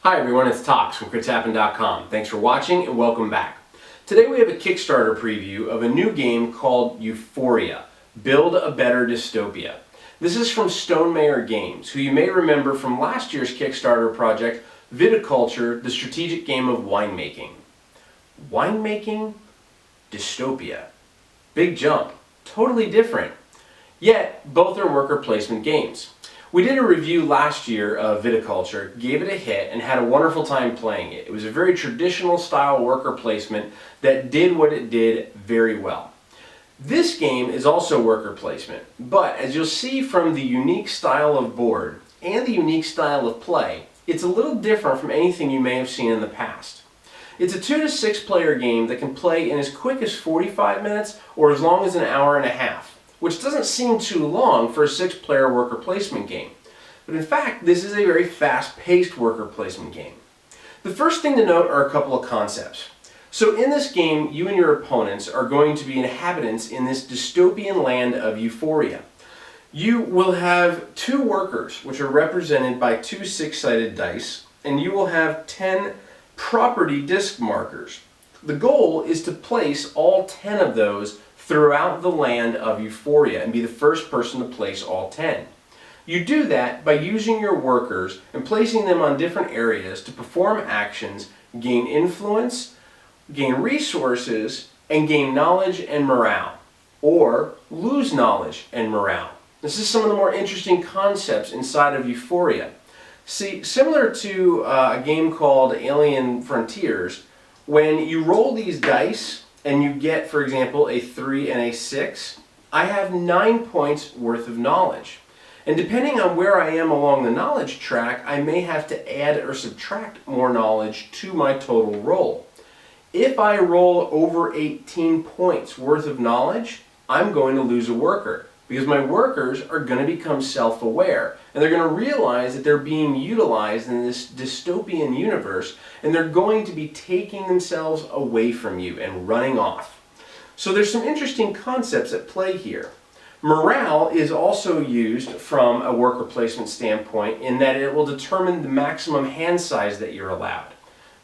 Hi everyone, it's Tox from quitshappen.com. Thanks for watching and welcome back. Today we have a Kickstarter preview of a new game called Euphoria, Build a Better Dystopia. This is from Stonemaier Games, who you may remember from last year's Kickstarter project, Viticulture, the strategic game of winemaking. Winemaking? Dystopia. Big jump. Totally different. Yet, both are worker placement games. We did a review last year of Viticulture, gave it a hit, and had a wonderful time playing it. It was a very traditional style worker placement that did what it did very well. This game is also worker placement, but as you'll see from the unique style of board and the unique style of play, it's a little different from anything you may have seen in the past. It's a 2 to 6 player game that can play in as quick as 45 minutes or as long as an hour and a half. Which doesn't seem too long for a 6-player worker placement game. But in fact, this is a very fast-paced worker placement game. The first thing to note are a couple of concepts. So in this game, you and your opponents are going to be inhabitants in this dystopian land of Euphoria. You will have 2 workers, which are represented by 2 6-sided dice, and you will have 10 property disc markers. The goal is to place all 10 of those throughout the land of Euphoria and be the first person to place all 10. You do that by using your workers and placing them on different areas to perform actions, gain influence, gain resources, and gain knowledge and morale, or lose knowledge and morale. This is some of the more interesting concepts inside of Euphoria. See, similar to a game called Alien Frontiers, when you roll these dice and you get, for example, a 3 and a 6, I have 9 points worth of knowledge. And depending on where I am along the knowledge track, I may have to add or subtract more knowledge to my total roll. If I roll over 18 points worth of knowledge, I'm going to lose a worker, because my workers are going to become self-aware, and they're going to realize that they're being utilized in this dystopian universe, and they're going to be taking themselves away from you and running off. So there's some interesting concepts at play here. Morale is also used from a worker placement standpoint in that it will determine the maximum hand size that you're allowed.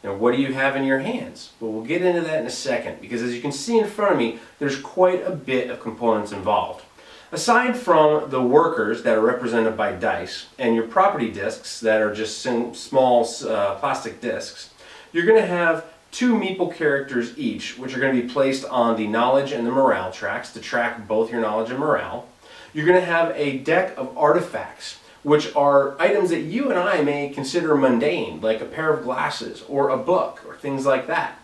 Now, what do you have in your hands? Well, we'll get into that in a second, because as you can see in front of me, there's quite a bit of components involved. Aside from the workers that are represented by dice and your property discs that are just small plastic discs, you're going to have 2 meeple characters each, which are going to be placed on the knowledge and the morale tracks to track both your knowledge and morale. You're going to have a deck of artifacts, which are items that you and I may consider mundane, like a pair of glasses or a book or things like that.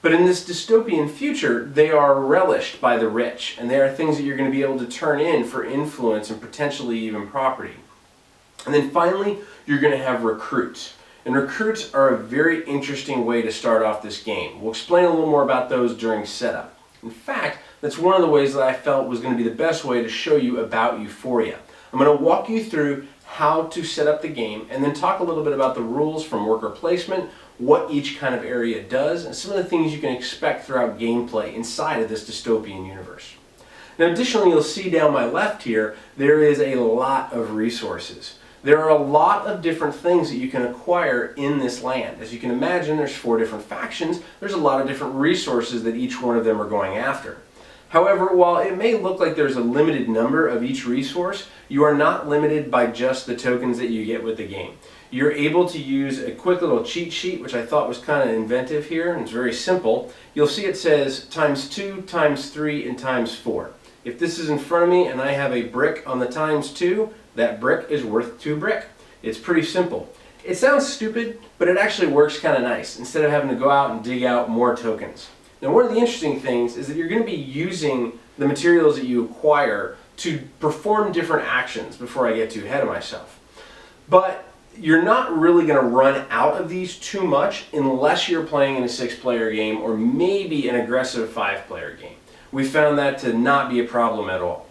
But in this dystopian future, they are relished by the rich, and they are things that you're going to be able to turn in for influence and potentially even property. And then finally, you're going to have recruits. And recruits are a very interesting way to start off this game. We'll explain a little more about those during setup. In fact, that's one of the ways that I felt was going to be the best way to show you about Euphoria. I'm going to walk you through how to set up the game, and then talk a little bit about the rules from worker placement, what each kind of area does, and some of the things you can expect throughout gameplay inside of this dystopian universe. Now additionally, you'll see down my left here, there is a lot of resources. There are a lot of different things that you can acquire in this land. As you can imagine, there's 4 different factions. There's a lot of different resources that each one of them are going after. However, while it may look like there's a limited number of each resource, you are not limited by just the tokens that you get with the game. You're able to use a quick little cheat sheet, which I thought was kind of inventive here, and it's very simple. You'll see it says ×2, ×3, and ×4. If this is in front of me and I have a brick on the ×2, that brick is worth 2 brick. It's pretty simple. It sounds stupid, but it actually works kind of nice, instead of having to go out and dig out more tokens. Now, one of the interesting things is that you're going to be using the materials that you acquire to perform different actions before I get too ahead of myself. But you're not really going to run out of these too much unless you're playing in a 6-player game or maybe an aggressive 5-player game. We found that to not be a problem at all.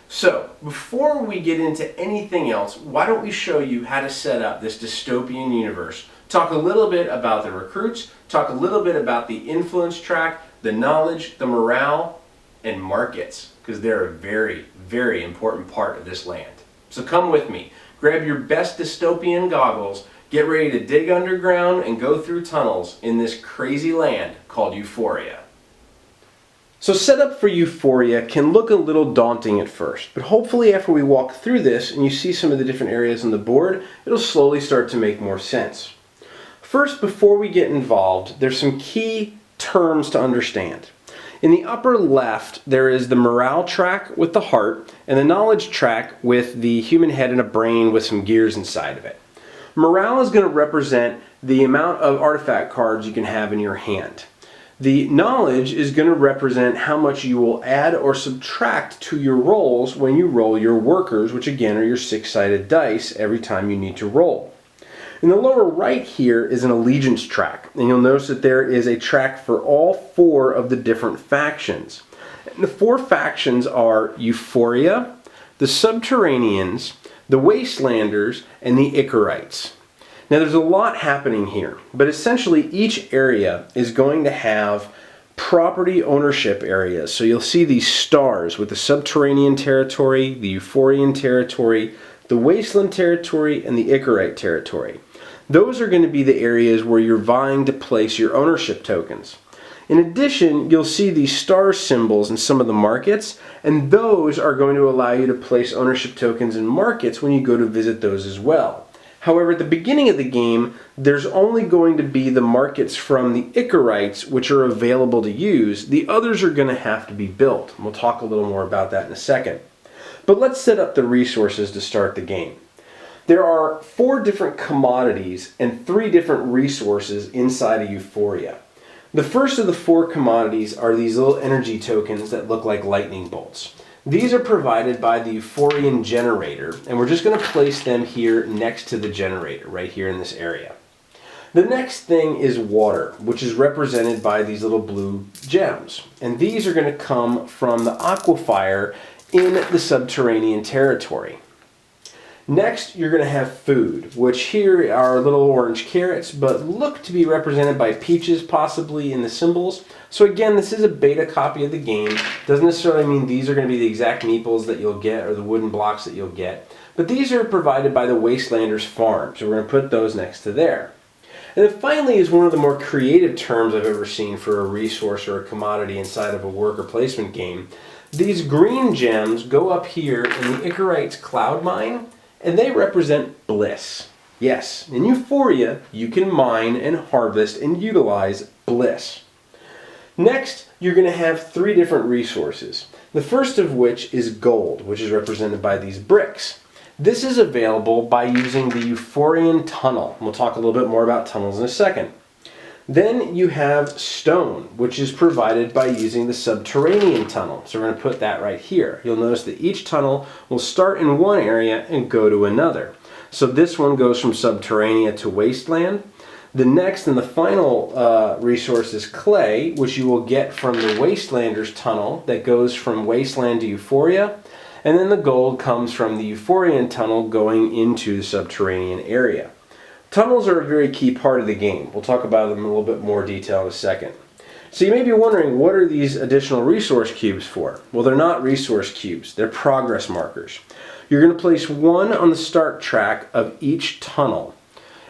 So, before we get into anything else, why don't we show you how to set up this dystopian universe. Talk a little bit about the recruits, talk a little bit about the influence track, the knowledge, the morale, and markets, because they're a very, very important part of this land. So come with me. Grab your best dystopian goggles, Get ready to dig underground and go through tunnels in this crazy land called Euphoria. So setup for Euphoria can look a little daunting at first, but hopefully after we walk through this and you see some of the different areas on the board, it'll slowly start to make more sense. First, before we get involved, there's some key terms to understand. In the upper left, there is the morale track with the heart and the knowledge track with the human head and a brain with some gears inside of it. Morale is going to represent the amount of artifact cards you can have in your hand. The knowledge is going to represent how much you will add or subtract to your rolls when you roll your workers, which again are your six-sided dice every time you need to roll. In the lower right here is an allegiance track, and you'll notice that there is a track for all four of the different factions. And the four factions are Euphoria, the Subterraneans, the Wastelanders, and the Ichorites. Now there's a lot happening here, but essentially each area is going to have property ownership areas. So you'll see these stars with the Subterranean territory, the Euphorian territory, the Wasteland territory, and the Ichorite territory. Those are going to be the areas where you're vying to place your ownership tokens. In addition, you'll see these star symbols in some of the markets, and those are going to allow you to place ownership tokens in markets when you go to visit those as well. However, at the beginning of the game, there's only going to be the markets from the Ichorites which are available to use. The others are going to have to be built. We'll talk a little more about that in a second. But let's set up the resources to start the game. There are 4 different commodities and 3 different resources inside of Euphoria. The first of the 4 commodities are these little energy tokens that look like lightning bolts. These are provided by the Euphorian generator, and we're just going to place them here next to the generator, right here in this area. The next thing is water, which is represented by these little blue gems. And these are going to come from the aquifer in the subterranean territory. Next, you're going to have food, which here are little orange carrots, but look to be represented by peaches possibly in the symbols. So again, this is a beta copy of the game. Doesn't necessarily mean these are going to be the exact meeples that you'll get or the wooden blocks that you'll get. But these are provided by the Wastelanders farm, so we're going to put those next to there. And then finally is one of the more creative terms I've ever seen for a resource or a commodity inside of a worker placement game. These green gems go up here in the Ichorite's cloud mine, and they represent bliss. Yes, in Euphoria, you can mine and harvest and utilize bliss. Next, you're going to have 3 different resources. The first of which is gold, which is represented by these bricks. This is available by using the Euphorian tunnel. We'll talk a little bit more about tunnels in a second. Then you have stone, which is provided by using the subterranean tunnel. So we're going to put that right here. You'll notice that each tunnel will start in one area and go to another. So this one goes from subterranean to wasteland. The next and the final resource is clay, which you will get from the Wastelanders tunnel that goes from wasteland to Euphoria. And then the gold comes from the Euphorian tunnel going into the subterranean area. Tunnels are a very key part of the game. We'll talk about them in a little bit more detail in a second. So you may be wondering, what are these additional resource cubes for? Well, they're not resource cubes. They're progress markers. You're going to place one on the start track of each tunnel.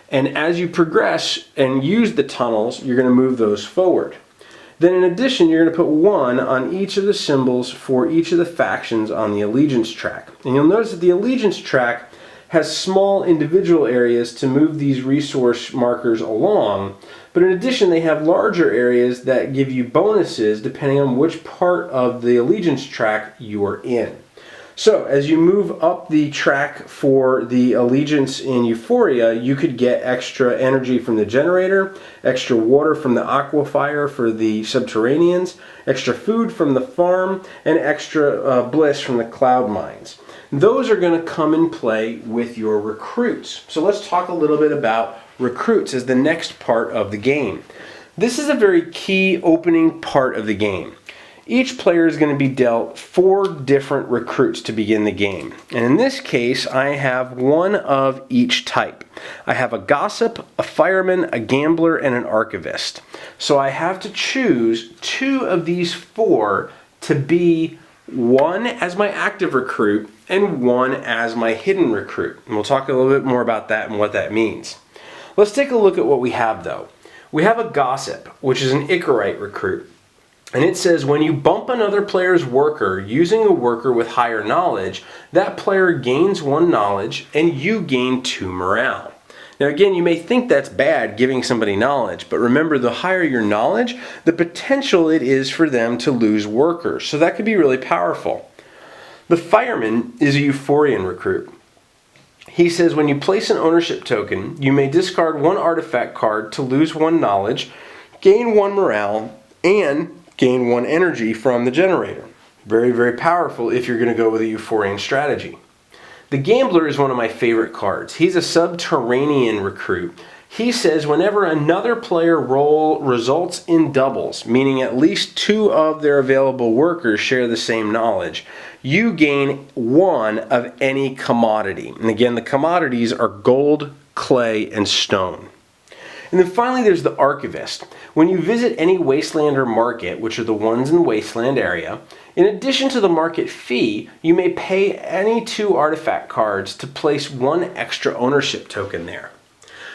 And as you progress and use the tunnels, you're going to move those forward. Then in addition, you're going to put one on each of the symbols for each of the factions on the allegiance track. And you'll notice that the allegiance track has small individual areas to move these resource markers along, but in addition they have larger areas that give you bonuses depending on which part of the allegiance track you are in. So as you move up the track for the allegiance in Euphoria, you could get extra energy from the generator, extra water from the aquifer for the subterraneans, extra food from the farm, and extra bliss from the cloud mines. Those are going to come in play with your recruits. So let's talk a little bit about recruits as the next part of the game. This is a very key opening part of the game. Each player is going to be dealt 4 different recruits to begin the game. And in this case, I have one of each type. I have a gossip, a fireman, a gambler, and an archivist. So I have to choose 2 of these 4 to be one as my active recruit and one as my hidden recruit. And we'll talk a little bit more about that and what that means. Let's take a look at what we have though. We have a gossip, which is an Icarite recruit. And it says when you bump another player's worker using a worker with higher knowledge, that player gains 1 knowledge and you gain 2 morale. Now again, you may think that's bad giving somebody knowledge, but remember, the higher your knowledge, the potential it is for them to lose workers. So that could be really powerful. The fireman is a Euphorian recruit. He says when you place an ownership token, you may discard 1 artifact card to lose 1 knowledge, gain 1 morale, and gain 1 energy from the generator. Very, very powerful if you're going to go with a Euphorian strategy. The Gambler is one of my favorite cards. He's a subterranean recruit. He says whenever another player roll results in doubles, meaning at least 2 of their available workers share the same knowledge, you gain 1 of any commodity. And again, the commodities are gold, clay, and stone. And then finally there's the Archivist. When you visit any Wastelander market, which are the ones in the Wasteland area, in addition to the market fee, you may pay any 2 artifact cards to place 1 extra ownership token there.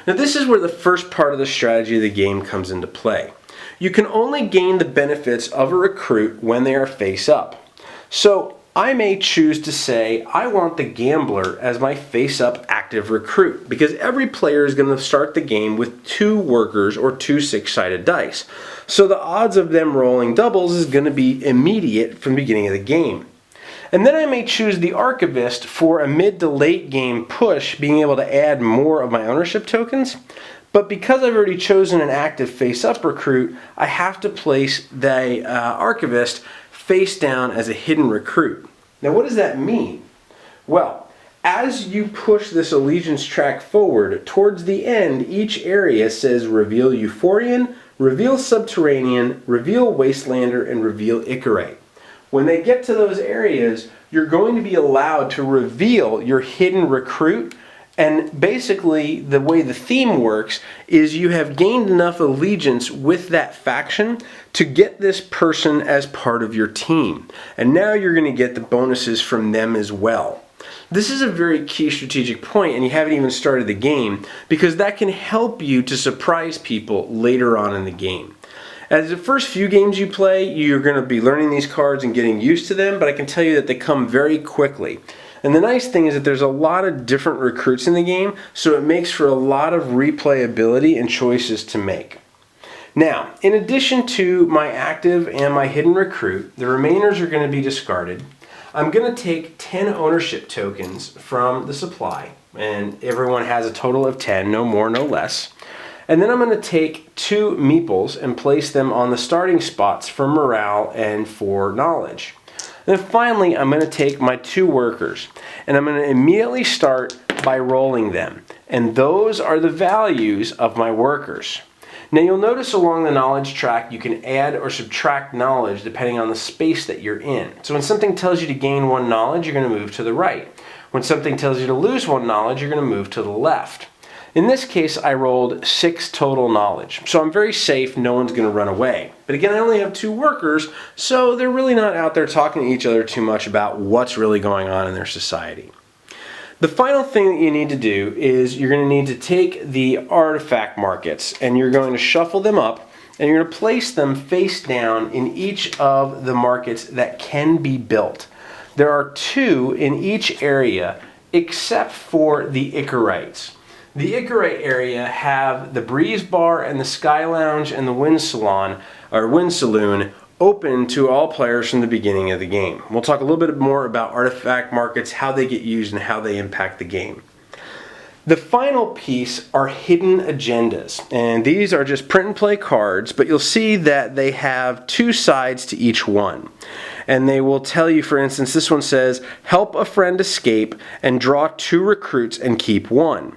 Now this is where the first part of the strategy of the game comes into play. You can only gain the benefits of a recruit when they are face up. So I may choose to say I want the Gambler as my face-up active recruit because every player is going to start the game with 2 workers or 2 6-sided dice. So the odds of them rolling doubles is going to be immediate from the beginning of the game. And then I may choose the Archivist for a mid to late game push, being able to add more of my ownership tokens. But because I've already chosen an active face-up recruit, I have to place the Archivist face down as a hidden recruit. Now what does that mean? Well, as you push this allegiance track forward, towards the end, each area says reveal Euphorian, reveal Subterranean, reveal Wastelander, and reveal Icarite. When they get to those areas, you're going to be allowed to reveal your hidden recruit. And basically, the way the theme works is you have gained enough allegiance with that faction to get this person as part of your team. And now you're going to get the bonuses from them as well. This is a very key strategic point, and you haven't even started the game, because that can help you to surprise people later on in the game. As the first few games you play, you're going to be learning these cards and getting used to them, but I can tell you that they come very quickly. And the nice thing is that there's a lot of different recruits in the game, so it makes for a lot of replayability and choices to make. Now, in addition to my active and my hidden recruit, the remainers are going to be discarded. I'm going to take 10 ownership tokens from the supply, and everyone has a total of 10, no more, no less. And then I'm going to take 2 meeples and place them on the starting spots for morale and for knowledge. Then finally, I'm going to take my 2 workers, and I'm going to immediately start by rolling them. And those are the values of my workers. Now you'll notice along the knowledge track you can add or subtract knowledge depending on the space that you're in. So when something tells you to gain 1 knowledge, you're going to move to the right. When something tells you to lose 1 knowledge, you're going to move to the left. In this case, I rolled 6 total knowledge. So I'm very safe, no one's going to run away. But again, I only have 2 workers, so they're really not out there talking to each other too much about what's really going on in their society. The final thing that you need to do is you're going to need to take the artifact markets and you're going to shuffle them up and you're going to place them face down in each of the markets that can be built. There are 2 in each area except for the Icarites. The Icarite area have the Breeze Bar and the Sky Lounge and the Wind Salon, or Wind Saloon, open to all players from the beginning of the game. We'll talk a little bit more about artifact markets, how they get used, and how they impact the game. The final piece are hidden agendas, and these are just print and play cards, but you'll see that they have 2 sides to each one. And they will tell you, for instance, this one says, help a friend escape and draw 2 recruits and keep 1.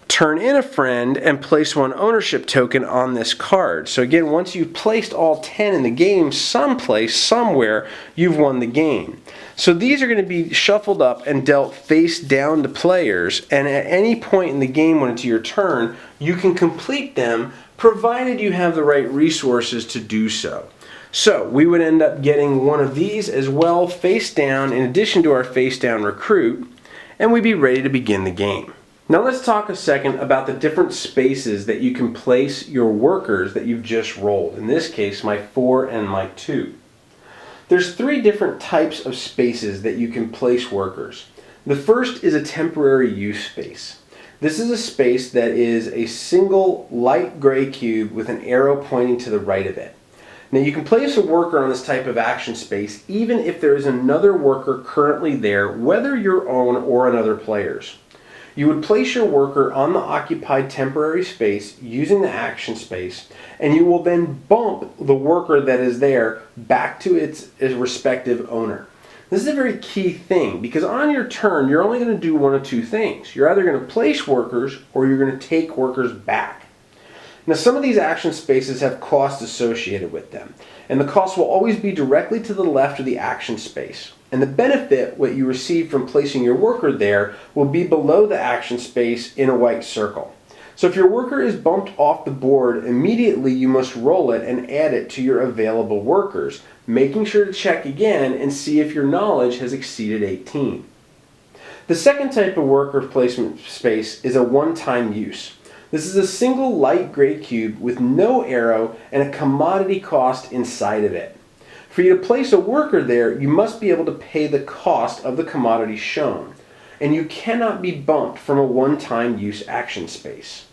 Turn in a friend and place 1 ownership token on this card. So again, once you've placed all 10 in the game, someplace, somewhere, you've won the game. So these are going to be shuffled up and dealt face down to players, and at any point in the game when it's your turn, you can complete them, provided you have the right resources to do so. So we would end up getting 1 of these as well, face down, in addition to our face down recruit, and we'd be ready to begin the game. Now let's talk a second about the different spaces that you can place your workers that you've just rolled. In this case, my 4 and my 2. There's 3 different types of spaces that you can place workers. The first is a temporary use space. This is a space that is a single light gray cube with an arrow pointing to the right of it. Now you can place a worker on this type of action space even if there is another worker currently there, whether your own or another player's. You would place your worker on the occupied temporary space using the action space, and you will then bump the worker that is there back to its respective owner. This is a very key thing because on your turn you're only going to do one of 2 things. You're either going to place workers or you're going to take workers back. Now some of these action spaces have costs associated with them, and the cost will always be directly to the left of the action space. And the benefit, what you receive from placing your worker there, will be below the action space in a white circle. So if your worker is bumped off the board, immediately you must roll it and add it to your available workers, making sure to check again and see if your knowledge has exceeded 18. The second type of worker placement space is a one-time use. This is a single light gray cube with no arrow and a commodity cost inside of it. For you to place a worker there, you must be able to pay the cost of the commodity shown, and you cannot be bumped from a one-time use action space.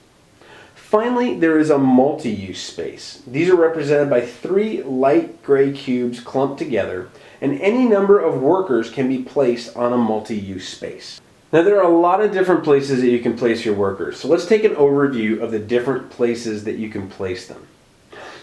Finally, there is a multi-use space. These are represented by 3 light gray cubes clumped together, and any number of workers can be placed on a multi-use space. Now there are a lot of different places that you can place your workers, so let's take an overview of the different places that you can place them.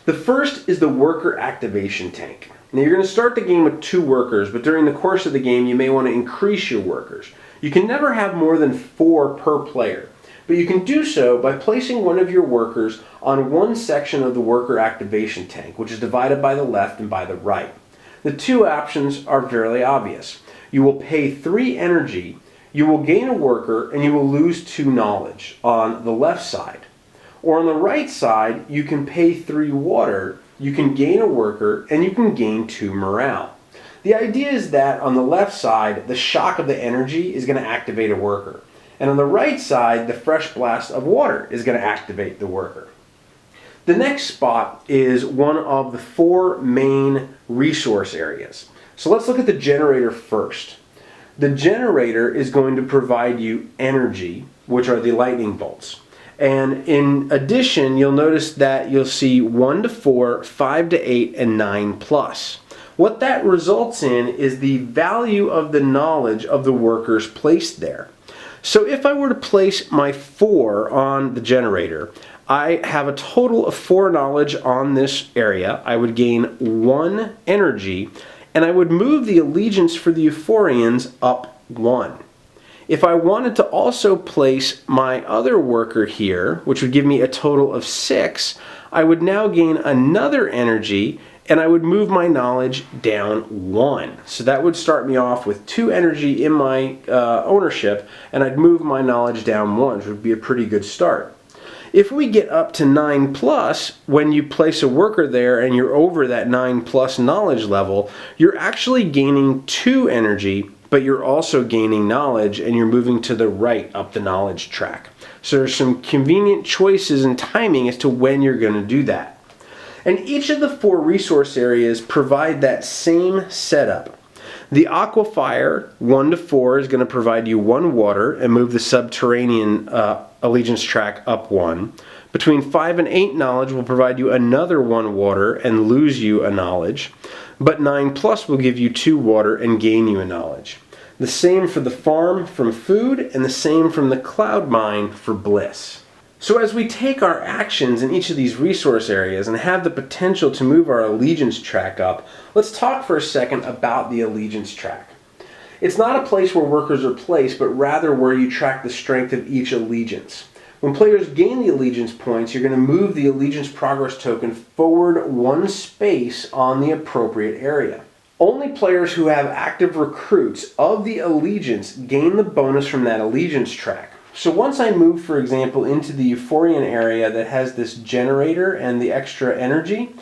The first is the worker activation tank. Now you're going to start the game with 2 workers, but during the course of the game you may want to increase your workers. You can never have more than 4 per player, but you can do so by placing one of your workers on one section of the worker activation tank, which is divided by the left and by the right. The 2 options are fairly obvious. You will pay 3 energy, you will gain a worker, and you will lose 2 knowledge on the left side. Or on the right side, you can pay 3 water, you can gain a worker, and you can gain 2 morale. The idea is that on the left side, the shock of the energy is going to activate a worker. And on the right side, the fresh blast of water is going to activate the worker. The next spot is one of the 4 main resource areas. So let's look at the generator first. The generator is going to provide you energy, which are the lightning bolts. And in addition, you'll notice that you'll see 1 to 4, 5 to 8, and 9 plus. What that results in is the value of the knowledge of the workers placed there. So if I were to place my 4 on the generator, I have a total of 4 knowledge on this area. I would gain 1 energy, and I would move the allegiance for the Euphorians up 1. If I wanted to also place my other worker here, which would give me a total of 6, I would now gain another energy, and I would move my knowledge down 1. So that would start me off with 2 energy in my ownership, and I'd move my knowledge down 1, which would be a pretty good start. If we get up to 9 plus, when you place a worker there and you're over that 9 plus knowledge level, you're actually gaining 2 energy, but you're also gaining knowledge, and you're moving to the right up the knowledge track. So there's some convenient choices and timing as to when you're going to do that. And each of the 4 resource areas provide that same setup. The aquifer 1 to 4 is going to provide you 1 water and move the subterranean allegiance track up 1. Between 5 and 8 knowledge will provide you another 1 water and lose you a knowledge. But 9 plus will give you 2 water and gain you a knowledge. The same for the farm from food, and the same from the cloud mine for bliss. So as we take our actions in each of these resource areas and have the potential to move our allegiance track up, let's talk for a second about the allegiance track. It's not a place where workers are placed, but rather where you track the strength of each allegiance. When players gain the allegiance points, you're going to move the allegiance progress token forward 1 space on the appropriate area. Only players who have active recruits of the allegiance gain the bonus from that allegiance track. So once I move, for example, into the Euphorian area that has this generator and the extra energy,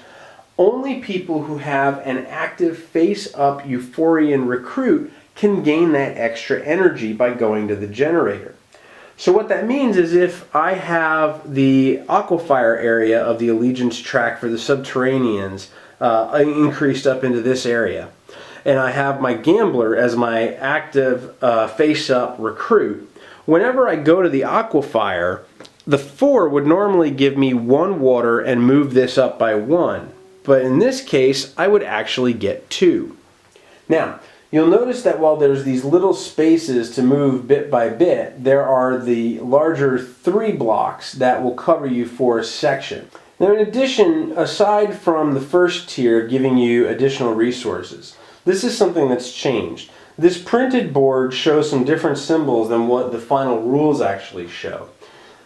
only people who have an active face-up Euphorian recruit can gain that extra energy by going to the generator. So what that means is if I have the Aquafire area of the Allegiance track for the Subterraneans increased up into this area, and I have my Gambler as my active face-up recruit, whenever I go to the Aquafire, the 4 would normally give me 1 water and move this up by 1. But in this case, I would actually get 2. Now, you'll notice that while there's these little spaces to move bit by bit, there are the larger 3 blocks that will cover you for a section. Now, in addition, aside from the first tier giving you additional resources, this is something that's changed. This printed board shows some different symbols than what the final rules actually show.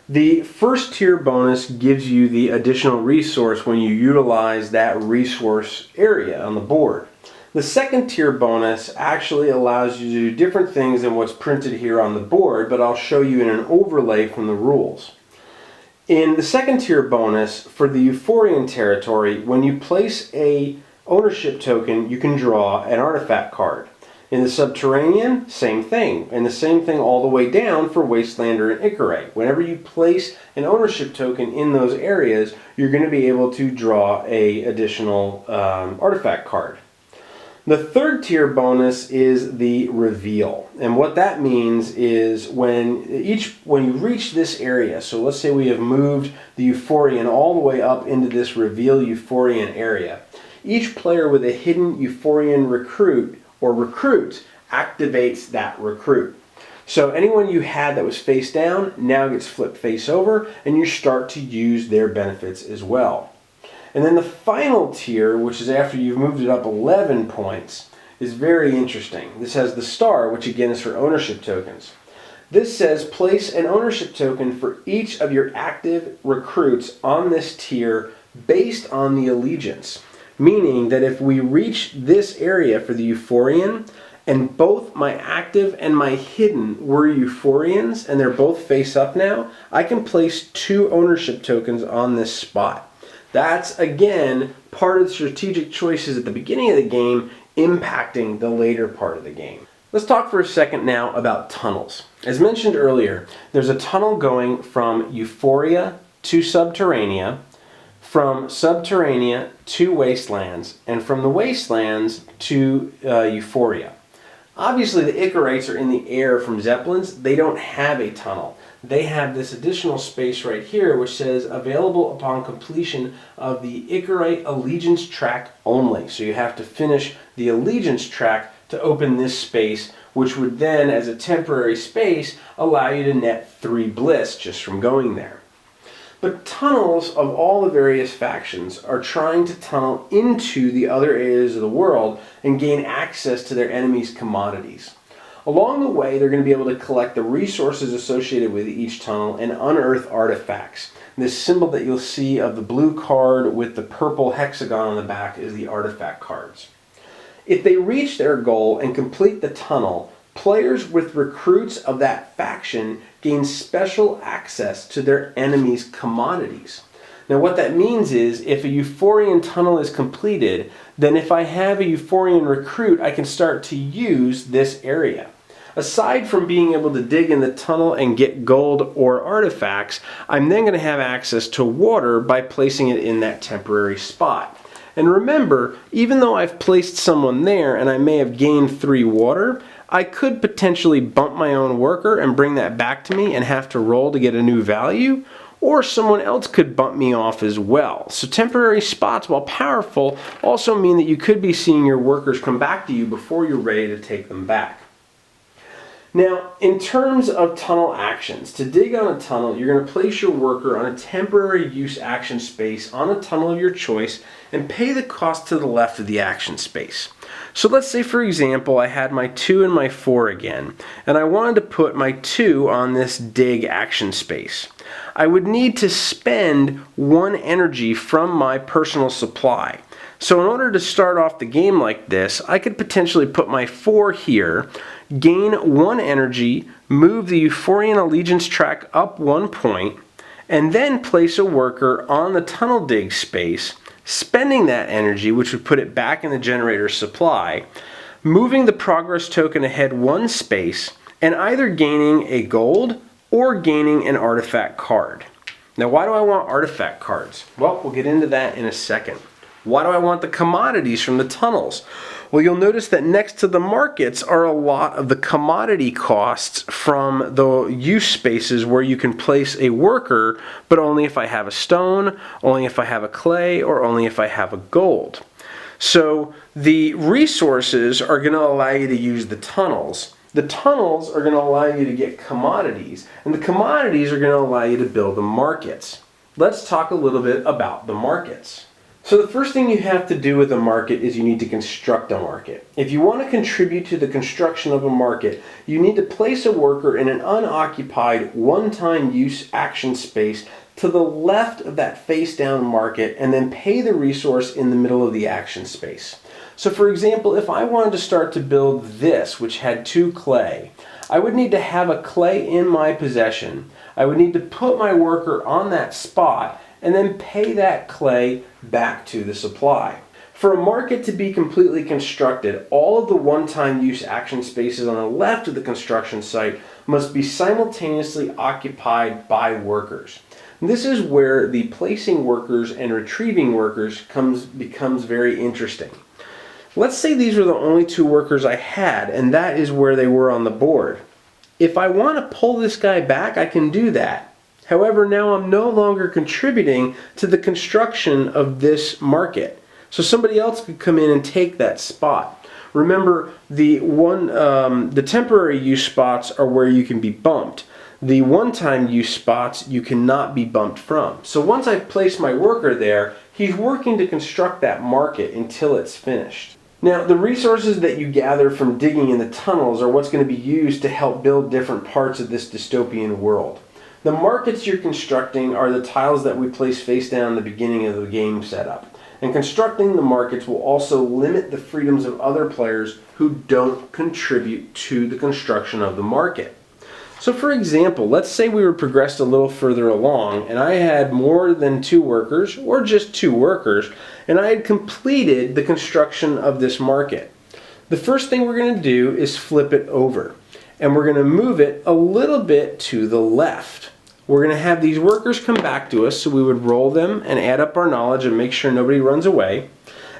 The first tier bonus gives you the additional resource when you utilize that resource area on the board. The second tier bonus actually allows you to do different things than what's printed here on the board, but I'll show you in an overlay from the rules. In the second tier bonus, for the Euphorian territory, when you place a ownership token, you can draw an artifact card. In the Subterranean, same thing. And the same thing all the way down for Wastelander and Icaray. Whenever you place an ownership token in those areas, you're going to be able to draw an additional artifact card. The third tier bonus is the reveal. And what that means is when you reach this area, so let's say we have moved the Euphorian all the way up into this reveal Euphorian area, each player with a hidden Euphorian recruit or recruits activates that recruit. So anyone you had that was face down now gets flipped face over, and you start to use their benefits as well. And then the final tier, which is after you've moved it up 11 points, is very interesting. This has the star, which again is for ownership tokens. This says place an ownership token for each of your active recruits on this tier based on the allegiance. Meaning that if we reach this area for the Euphorian, and both my active and my hidden were Euphorians, and they're both face up now, I can place 2 ownership tokens on this spot. That's, again, part of the strategic choices at the beginning of the game impacting the later part of the game. Let's talk for a second now about tunnels. As mentioned earlier, there's a tunnel going from Euphoria to Subterranea, from Subterranea to Wastelands, and from the Wastelands to Euphoria. Obviously the Icarites are in the air from Zeppelins. They don't have a tunnel. They have this additional space right here which says available upon completion of the Icarite Allegiance track only. So you have to finish the Allegiance track to open this space, which would then, as a temporary space, allow you to net 3 bliss just from going there. But tunnels of all the various factions are trying to tunnel into the other areas of the world and gain access to their enemies' commodities. Along the way, they're going to be able to collect the resources associated with each tunnel and unearth artifacts. This symbol that you'll see of the blue card with the purple hexagon on the back is the artifact cards. If they reach their goal and complete the tunnel, players with recruits of that faction gain special access to their enemy's commodities. Now what that means is if a Euphorian tunnel is completed, then if I have a Euphorian recruit, I can start to use this area. Aside from being able to dig in the tunnel and get gold or artifacts, I'm then going to have access to water by placing it in that temporary spot. And remember, even though I've placed someone there and I may have gained 3 water, I could potentially bump my own worker and bring that back to me and have to roll to get a new value, or someone else could bump me off as well. So temporary spots, while powerful, also mean that you could be seeing your workers come back to you before you're ready to take them back. Now, in terms of tunnel actions, to dig on a tunnel, you're going to place your worker on a temporary use action space on a tunnel of your choice and pay the cost to the left of the action space. So let's say, for example, I had my 2 and my 4 again, and I wanted to put my 2 on this dig action space. I would need to spend 1 energy from my personal supply. So in order to start off the game like this, I could potentially put my 4 here, gain 1 energy, move the Euphorian Allegiance track up 1 point, and then place a worker on the tunnel dig space, spending that energy, which would put it back in the generator's supply, moving the progress token ahead 1 space, and either gaining a gold or gaining an artifact card. Now, why do I want artifact cards? Well, we'll get into that in a second. Why do I want the commodities from the tunnels? Well, you'll notice that next to the markets are a lot of the commodity costs from the use spaces where you can place a worker, but only if I have a stone, only if I have a clay, or only if I have a gold. So the resources are going to allow you to use the tunnels. The tunnels are going to allow you to get commodities, and the commodities are going to allow you to build the markets. Let's talk a little bit about the markets. So the first thing you have to do with a market is you need to construct a market. If you want to contribute to the construction of a market, you need to place a worker in an unoccupied, one-time use action space to the left of that face-down market, and then pay the resource in the middle of the action space. So for example, if I wanted to start to build this, which had 2 clay, I would need to have a clay in my possession. I would need to put my worker on that spot and then pay that clay back to the supply. For a market to be completely constructed, all of the one-time use action spaces on the left of the construction site must be simultaneously occupied by workers. This is where the placing workers and retrieving workers becomes very interesting. Let's say these were the only 2 workers I had, and that is where they were on the board. If I want to pull this guy back, I can do that. However, now I'm no longer contributing to the construction of this market. So somebody else could come in and take that spot. Remember, the temporary use spots are where you can be bumped. The one-time use spots you cannot be bumped from. So once I've placed my worker there, he's working to construct that market until it's finished. Now, the resources that you gather from digging in the tunnels are what's going to be used to help build different parts of this dystopian world. The markets you're constructing are the tiles that we place face down at the beginning of the game setup. And constructing the markets will also limit the freedoms of other players who don't contribute to the construction of the market. So for example, let's say we were progressed a little further along and I had more than 2 workers, or just 2 workers, and I had completed the construction of this market. The first thing we're going to do is flip it over, and we're going to move it a little bit to the left. We're going to have these workers come back to us, so we would roll them and add up our knowledge and make sure nobody runs away.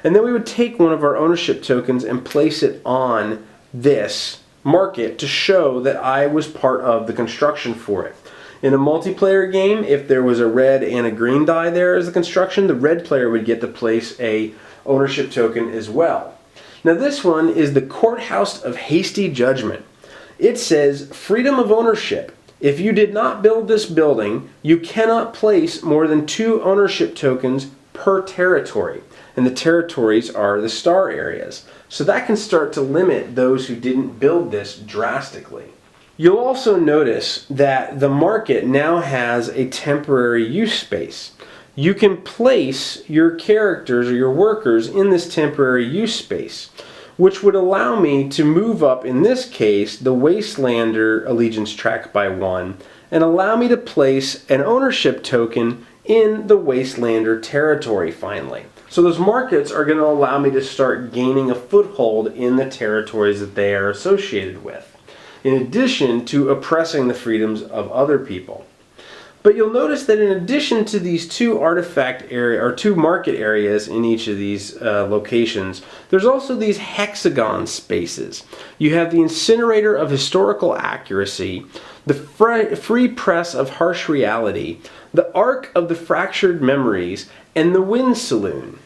And then we would take one of our ownership tokens and place it on this market to show that I was part of the construction for it. In a multiplayer game, if there was a red and a green die there as the construction, the red player would get to place a ownership token as well. Now this one is the Courthouse of Hasty Judgment. It says freedom of ownership. If you did not build this building, you cannot place more than 2 ownership tokens per territory. And the territories are the star areas. So that can start to limit those who didn't build this drastically. You'll also notice that the market now has a temporary use space. You can place your characters or your workers in this temporary use space, which would allow me to move up, in this case, the Wastelander allegiance track by 1, and allow me to place an ownership token in the Wastelander territory finally. So those markets are going to allow me to start gaining a foothold in the territories that they are associated with, in addition to oppressing the freedoms of other people. But you'll notice that in addition to these 2 artifact area or 2 market areas in each of these locations, there's also these hexagon spaces. You have the Incinerator of Historical Accuracy, the Free Press of Harsh Reality, the Ark of the Fractured Memories, and the Wind Saloon.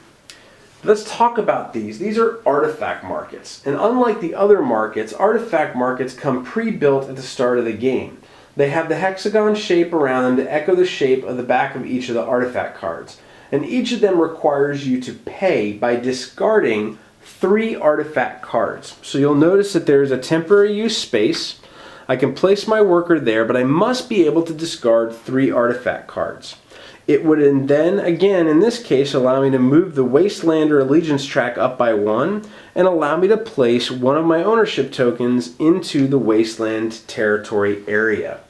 Let's talk about these. These are artifact markets, and unlike the other markets, artifact markets come pre-built at the start of the game. They have the hexagon shape around them to echo the shape of the back of each of the artifact cards. And each of them requires you to pay by discarding 3 artifact cards. So you'll notice that there's a temporary use space. I can place my worker there, but I must be able to discard 3 artifact cards. It would then, again, in this case, allow me to move the Wastelander allegiance track up by 1 and allow me to place one of my ownership tokens into the Wasteland territory area.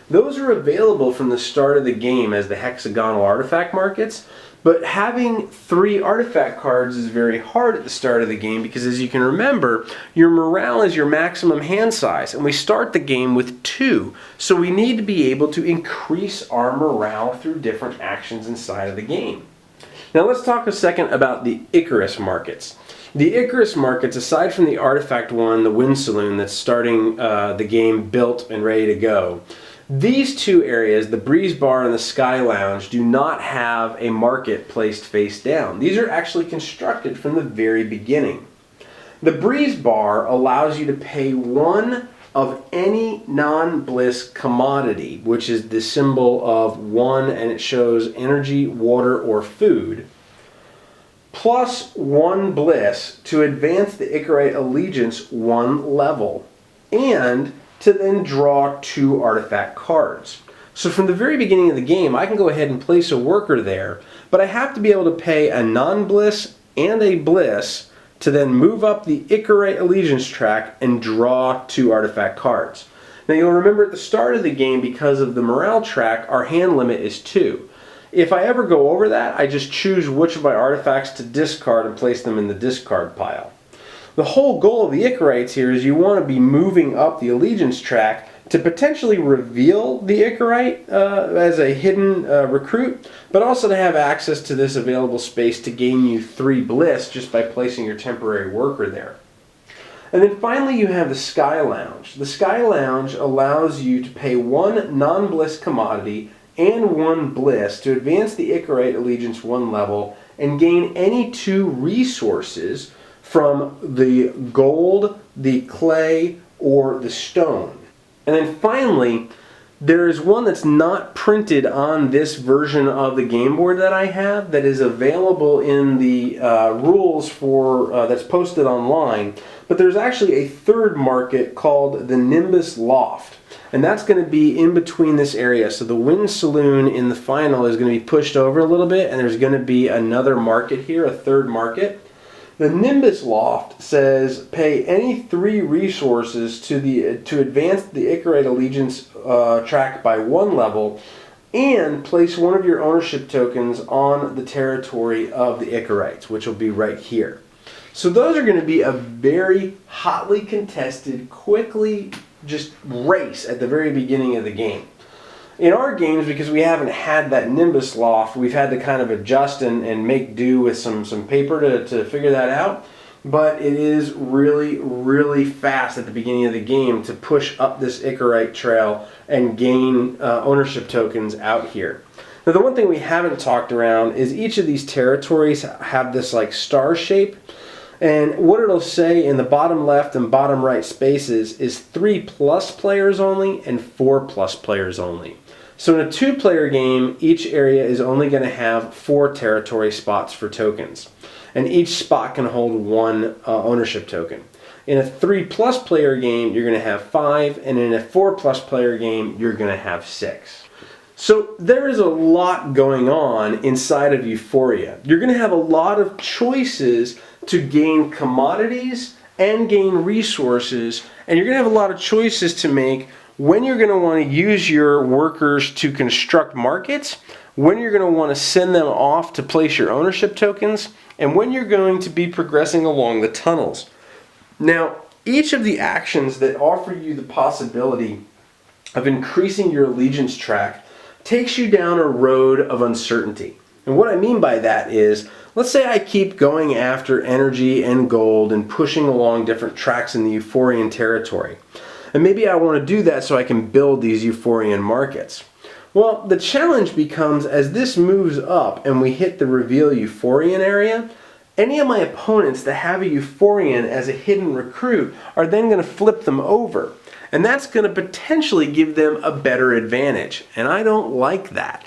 Those are available from the start of the game as the hexagonal artifact markets, But having 3 artifact cards is very hard at the start of the game because, as you can remember, your morale is your maximum hand size, and we start the game with 2. So we need to be able to increase our morale through different actions inside of the game. Now let's talk a second about the Icarus markets. The Icarus markets, aside from the artifact one, the Wind Saloon that's starting the game built and ready to go, these 2 areas, the Breeze Bar and the Sky Lounge, do not have a market placed face down. These are actually constructed from the very beginning. The Breeze Bar allows you to pay 1 of any non-bliss commodity, which is the symbol of 1, and it shows energy, water, or food, plus 1 bliss to advance the Icarite Allegiance 1 level, and to then draw 2 artifact cards. So from the very beginning of the game, I can go ahead and place a worker there, but I have to be able to pay a non-bliss and a bliss to then move up the Icarite Allegiance track and draw 2 artifact cards. Now you'll remember at the start of the game, because of the morale track, our hand limit is 2. If I ever go over that, I just choose which of my artifacts to discard and place them in the discard pile. The whole goal of the Icarites here is you want to be moving up the Allegiance track to potentially reveal the Icarite as a hidden recruit, but also to have access to this available space to gain you 3 bliss just by placing your temporary worker there. And then finally you have the Sky Lounge. The Sky Lounge allows you to pay 1 non-bliss commodity and 1 bliss to advance the Icarite Allegiance 1 level and gain any 2 resources from the gold, the clay, or the stone. And then finally, there is one that's not printed on this version of the game board that I have that is available in the rules for that's posted online. But there's actually a 3rd market called the Nimbus Loft. And that's going to be in between this area. So the Wind Saloon in the final is going to be pushed over a little bit, and there's going to be another market here, a 3rd market. The Nimbus Loft says pay any 3 resources to advance the Icarite Allegiance track by 1 level, and place 1 of your ownership tokens on the territory of the Icarites, which will be right here. So those are going to be a very hotly contested, quickly just race at the very beginning of the game. In our games, because we haven't had that Nimbus Loft, we've had to kind of adjust and make do with some paper to figure that out. But it is really, really fast at the beginning of the game to push up this Icarite trail and gain ownership tokens out here. Now the one thing we haven't talked around is each of these territories have this like star shape. And what it'll say in the bottom left and bottom right spaces is 3+ players only and 4+ players only. So in a 2-player game, each area is only going to have 4 territory spots for tokens. And each spot can hold 1 ownership token. In a 3+ player game, you're going to have 5, and in a 4+ player game, you're going to have 6. So there is a lot going on inside of Euphoria. You're going to have a lot of choices to gain commodities and gain resources, and you're going to have a lot of choices to make when you're going to want to use your workers to construct markets, when you're going to want to send them off to place your ownership tokens, and when you're going to be progressing along the tunnels. Now, each of the actions that offer you the possibility of increasing your allegiance track takes you down a road of uncertainty. And what I mean by that is, let's say I keep going after energy and gold and pushing along different tracks in the Euphorian territory. And maybe I want to do that so I can build these Euphorian markets. Well, the challenge becomes as this moves up and we hit the reveal Euphorian area, any of my opponents that have a Euphorian as a hidden recruit are then going to flip them over. And that's going to potentially give them a better advantage. And I don't like that.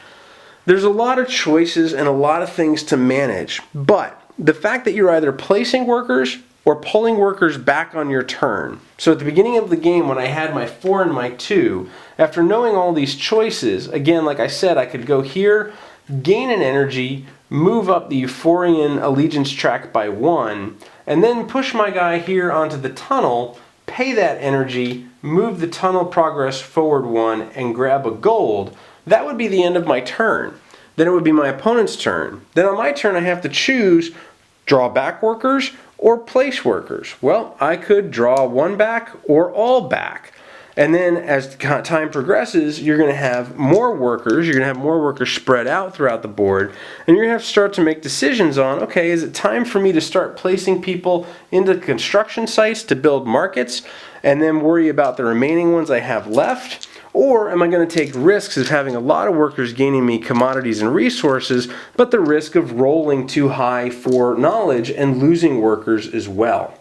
There's a lot of choices and a lot of things to manage. But the fact that you're either placing workers or pulling workers back on your turn. So at the beginning of the game when I had my 4 and my 2, after knowing all these choices, again, like I said, I could go here, gain an energy, move up the Euphorian allegiance track by 1, and then push my guy here onto the tunnel, pay that energy, move the tunnel progress forward 1, and grab a gold. That would be the end of my turn. Then it would be my opponent's turn. Then on my turn I have to choose draw back workers or place workers. Well, I could draw one back or all back. And then as time progresses, you're going to have more workers. You're going to have more workers spread out throughout the board. And you're going to have to start to make decisions on, okay, is it time for me to start placing people into construction sites to build markets and then worry about the remaining ones I have left? Or am I going to take risks of having a lot of workers gaining me commodities and resources, but the risk of rolling too high for knowledge and losing workers as well?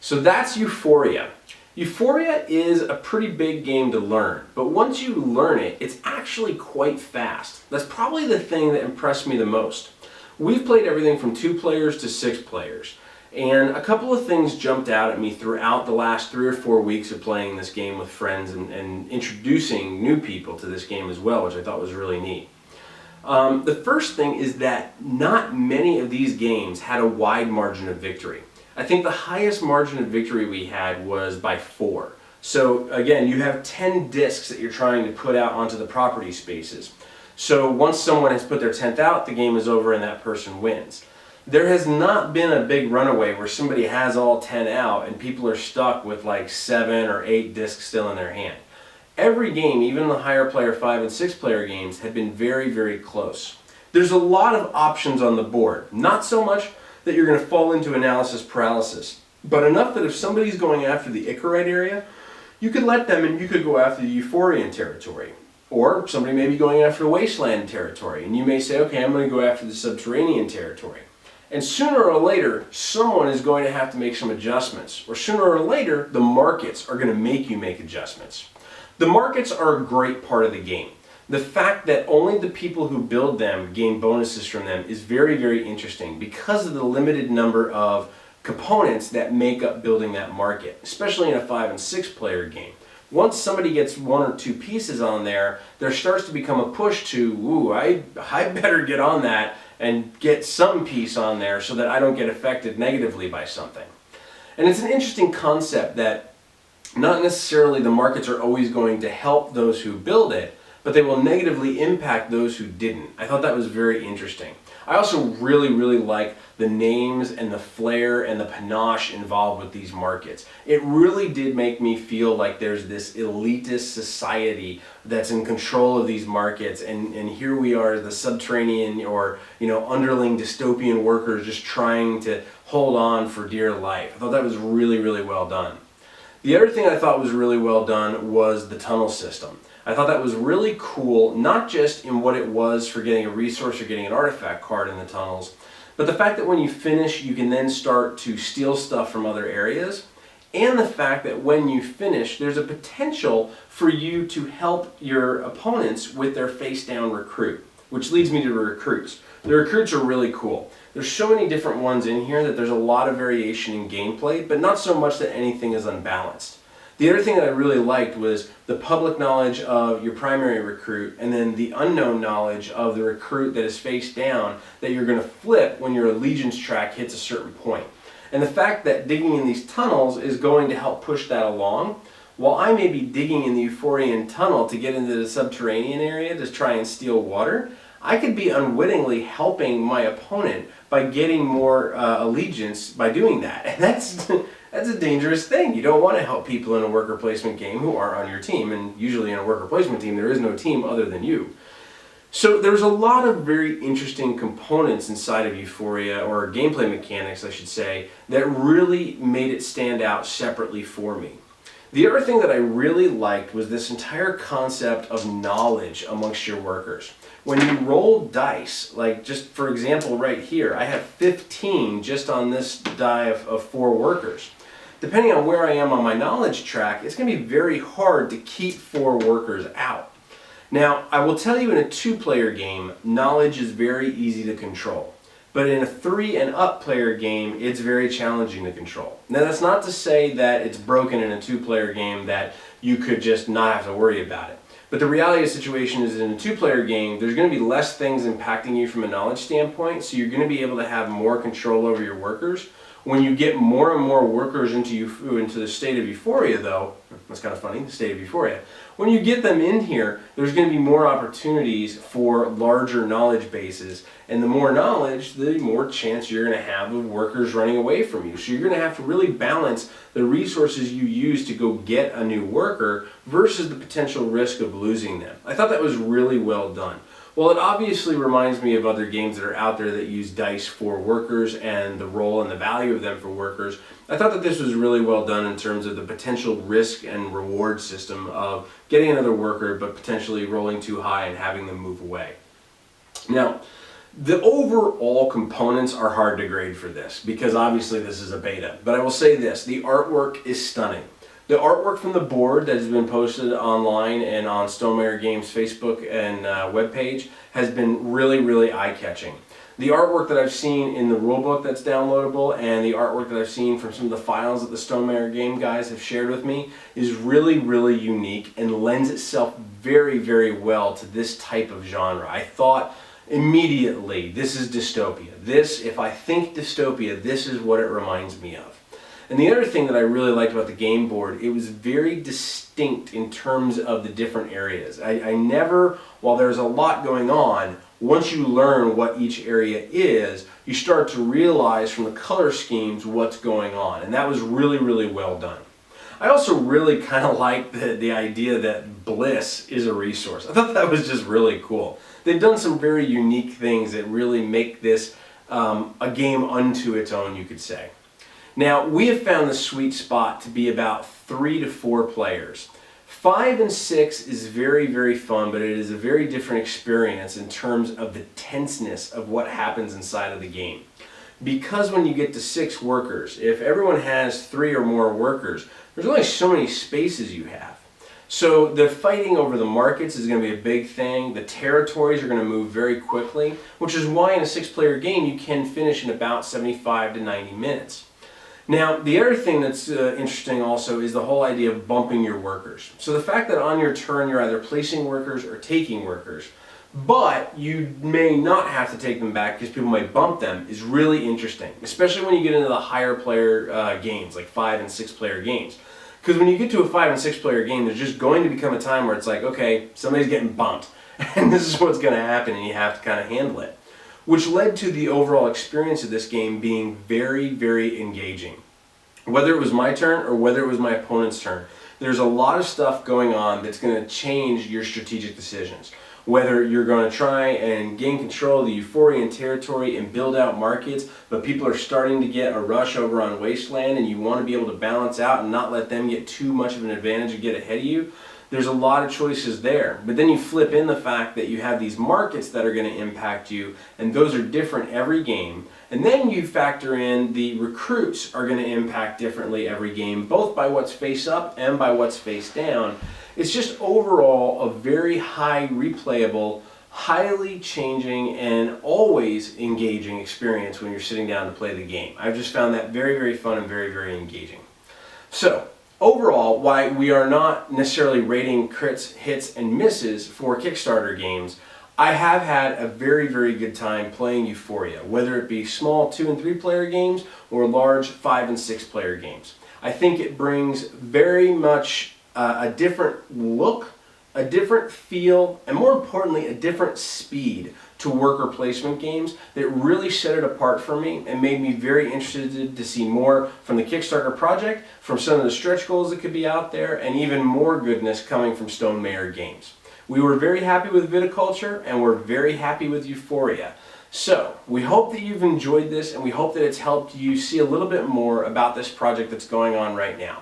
So that's Euphoria. Euphoria is a pretty big game to learn, but once you learn it, it's actually quite fast. That's probably the thing that impressed me the most. We've played everything from 2 players to 6 players, and a couple of things jumped out at me throughout the last 3 or 4 weeks of playing this game with friends and introducing new people to this game as well, which I thought was really neat. The first thing is that not many of these games had a wide margin of victory. I think the highest margin of victory we had was by 4. So again, you have 10 discs that you're trying to put out onto the property spaces. So once someone has put their 10th out, the game is over and that person wins. There has not been a big runaway where somebody has all 10 out and people are stuck with like 7 or 8 discs still in their hand. Every game, even the higher player 5 and 6 player games, have been very, very close. There's a lot of options on the board. Not so much that you're going to fall into analysis paralysis, but enough that if somebody's going after the Icarite area, you could let them and you could go after the Euphorian territory. Or somebody may be going after the Wasteland territory, and you may say, okay, I'm going to go after the Subterranean territory. And sooner or later, someone is going to have to make some adjustments. Or sooner or later, the markets are going to make you make adjustments. The markets are a great part of the game. The fact that only the people who build them gain bonuses from them is very, very interesting because of the limited number of components that make up building that market, especially in a 5 and 6 player game. Once somebody gets 1 or 2 pieces on there, there starts to become a push to, ooh, I better get on that and get some piece on there so that I don't get affected negatively by something. And it's an interesting concept that not necessarily the markets are always going to help those who build it, but they will negatively impact those who didn't. I thought that was very interesting. I also really, really like the names and the flair and the panache involved with these markets. It really did make me feel like there's this elitist society that's in control of these markets, and here we are, the subterranean or underling dystopian workers just trying to hold on for dear life. I thought that was really, really well done. The other thing I thought was really well done was the tunnel system. I thought that was really cool, not just in what it was for getting a resource or getting an artifact card in the tunnels, but the fact that when you finish, you can then start to steal stuff from other areas, and the fact that when you finish, there's a potential for you to help your opponents with their face-down recruit, which leads me to the recruits. The recruits are really cool. There's so many different ones in here that there's a lot of variation in gameplay, but not so much that anything is unbalanced. The other thing that I really liked was the public knowledge of your primary recruit and then the unknown knowledge of the recruit that is face down that you're going to flip when your allegiance track hits a certain point. And the fact that digging in these tunnels is going to help push that along. While I may be digging in the Euphorian tunnel to get into the subterranean area to try and steal water, I could be unwittingly helping my opponent by getting more allegiance by doing that. And that's a dangerous thing. You don't want to help people in a worker placement game who aren't on your team, and usually in a worker placement team there is no team other than you. So there's a lot of very interesting components inside of Euphoria, or gameplay mechanics I should say, that really made it stand out separately for me. The other thing that I really liked was this entire concept of knowledge amongst your workers. When you roll dice, like just for example right here, I have 15 just on this die of 4 workers. Depending on where I am on my knowledge track, it's going to be very hard to keep 4 workers out. Now, I will tell you in a 2-player game, knowledge is very easy to control. But in a 3 and up player game, it's very challenging to control. Now that's not to say that it's broken in a 2-player game that you could just not have to worry about it. But the reality of the situation is in a 2-player game, there's going to be less things impacting you from a knowledge standpoint, so you're going to be able to have more control over your workers. When you get more and more workers into the state of Euphoria though, That's kind of funny, the state of Euphoria. When you get them in here, there's going to be more opportunities for larger knowledge bases, and the more knowledge, the more chance you're going to have of workers running away from you. So you're going to have to really balance the resources you use to go get a new worker versus the potential risk of losing them. I thought that was really well done. Well, it obviously reminds me of other games that are out there that use dice for workers and the role and the value of them for workers. I thought that this was really well done in terms of the potential risk and reward system of getting another worker but potentially rolling too high and having them move away. Now, the overall components are hard to grade for this because obviously this is a beta, but I will say this, the artwork is stunning. The artwork from the board that has been posted online and on Stonemaier Games Facebook and webpage has been really, really eye-catching. The artwork that I've seen in the rulebook that's downloadable and the artwork that I've seen from some of the files that the Stonemaier Game guys have shared with me is really, really unique and lends itself very, very well to this type of genre. I thought immediately, this is Dystopia. This, if I think Dystopia, this is what it reminds me of. And the other thing that I really liked about the game board, it was very distinct in terms of the different areas. I never, while there's a lot going on, once you learn what each area is, you start to realize from the color schemes what's going on. And that was really, really well done. I also really kind of liked the idea that bliss is a resource. I thought that was just really cool. They've done some very unique things that really make this a game unto its own, you could say. Now, we have found the sweet spot to be about 3 to 4 players. 5 and 6 is very, very fun, but it is a very different experience in terms of the tenseness of what happens inside of the game. Because when you get to 6 workers, if everyone has 3 or more workers, there's only so many spaces you have. So the fighting over the markets is going to be a big thing. The territories are going to move very quickly, which is why in a 6-player game you can finish in about 75 to 90 minutes. Now, the other thing that's interesting also is the whole idea of bumping your workers. So the fact that on your turn you're either placing workers or taking workers, but you may not have to take them back because people might bump them is really interesting, especially when you get into the higher player games, like 5 and 6 player games. Because when you get to a 5 and 6 player game, there's just going to become a time where it's like, okay, somebody's getting bumped, and this is what's going to happen, and you have to kind of handle it. Which led to the overall experience of this game being very, very engaging. Whether it was my turn or whether it was my opponent's turn, there's a lot of stuff going on that's going to change your strategic decisions. Whether you're going to try and gain control of the Euphorian territory and build out markets, but people are starting to get a rush over on Wasteland and you want to be able to balance out and not let them get too much of an advantage and get ahead of you, there's a lot of choices there. But then you flip in the fact that you have these markets that are going to impact you, and those are different every game. And then you factor in the recruits are going to impact differently every game, both by what's face up and by what's face down. It's just overall a very high replayable, highly changing, and always engaging experience when you're sitting down to play the game. I've just found that very, very fun and very, very engaging. So, overall, why we are not necessarily rating crits, hits, and misses for Kickstarter games, I have had a very, very good time playing Euphoria, whether it be small 2 and 3 player games or large 5 and 6 player games. I think it brings very much a different look, a different feel, and more importantly, a different speed to worker placement games that really set it apart for me and made me very interested to see more from the Kickstarter project, from some of the stretch goals that could be out there, and even more goodness coming from Stonemaier Games. We were very happy with Viticulture, and we're very happy with Euphoria. So, we hope that you've enjoyed this, and we hope that it's helped you see a little bit more about this project that's going on right now.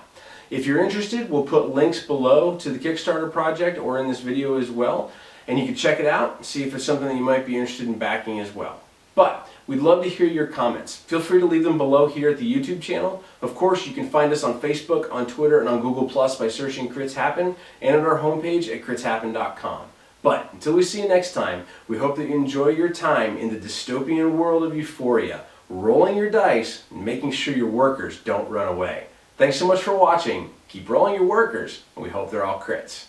If you're interested, we'll put links below to the Kickstarter project or in this video as well, and you can check it out and see if it's something that you might be interested in backing as well. But we'd love to hear your comments. Feel free to leave them below here at the YouTube channel. Of course, you can find us on Facebook, on Twitter, and on Google Plus by searching Crits Happen, and at our homepage at critshappen.com. But until we see you next time, we hope that you enjoy your time in the dystopian world of Euphoria, rolling your dice and making sure your workers don't run away. Thanks so much for watching. Keep rolling your workers, and we hope they're all crits.